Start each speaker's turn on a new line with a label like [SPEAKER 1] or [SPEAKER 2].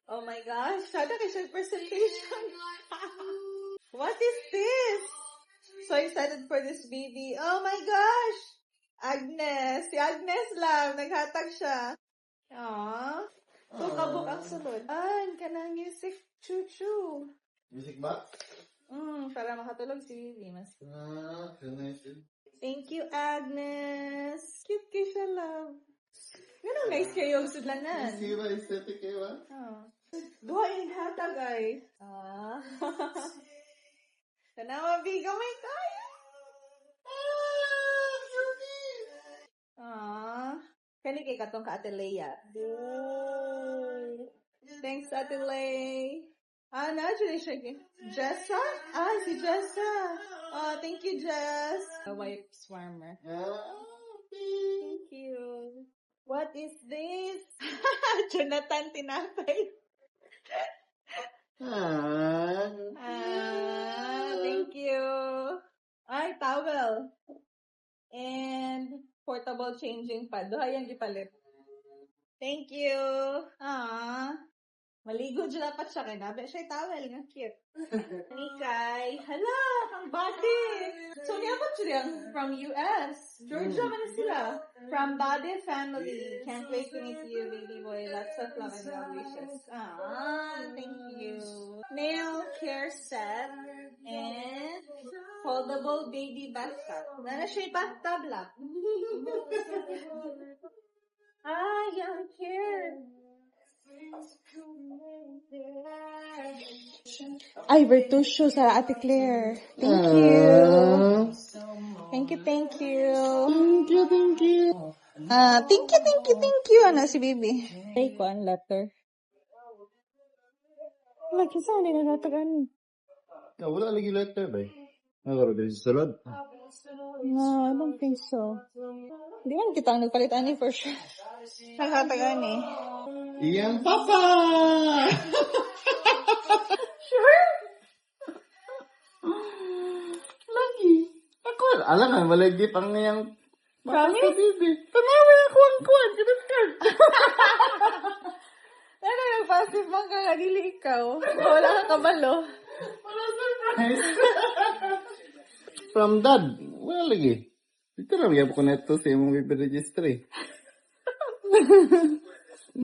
[SPEAKER 1] Oh my gosh, sada kay siya presentation. What is this? So excited for this baby. Oh my gosh! Agnes. Si Agnes lang. Naghatag siya. Aww. So, kabuk ang sunod. Ka na music. Choo-choo.
[SPEAKER 2] Music box?
[SPEAKER 1] Para makatulog si baby. Mas.
[SPEAKER 2] Nice.
[SPEAKER 1] Thank you, Agnes. Cute kay siya, love. Ganun, nice kayo ang sudlanan.
[SPEAKER 2] Sige ba, aesthetic kayo ba?
[SPEAKER 1] Duha yung hatag ay. Tanawa, biga may kaya. Kani kay katong ka Ate Leia. Thanks, Ate Lei. Naturally siya. Jessa? Si Jessa. Thank you, Jess. A wipes warmer. Thank you. What is this? Jonathan Tinapay. Thank you. Ay, towel. And portable changing pad. Duha yung gipalit. Thank you. Maligo dyan dapat siya. Kinabi siya towel. Nga cute. Nikay. Hala, ang body. So, niya ba siya from US? Georgia man na sila. From Bade family. Can't wait to meet you, baby boy. Lots of love and well wishes. Thank you. Nail care set. And foldable baby bathtub. Nana siya yung bathtub lang. Yung cute. Ay, Bertuccio sa Ate Claire. Thank you. Thank you.
[SPEAKER 2] Thank you.
[SPEAKER 1] Thank you. Ano si baby? Ay, ko ang letter. Lagi saan nila natagan?
[SPEAKER 2] Wala lagi letter ba? Nagaro din sa salad.
[SPEAKER 1] No, I don't think so. Hindi man kita ang nagpalitan ni for sure. Nagtatagan eh.
[SPEAKER 2] Iyang papa!
[SPEAKER 1] Sure?
[SPEAKER 2] Lagi. Ako, alam nga, malagi pang niyang
[SPEAKER 1] Promise?
[SPEAKER 2] baby. Tanawa ako ang kuwan. Kinaskan.
[SPEAKER 1] Nagpasif bang ka dili ikaw? Wala ka kabalo.
[SPEAKER 2] Wala surprise. From dad. Wala lagi. Ito na, magyabot ko na ito sa imong baby registry.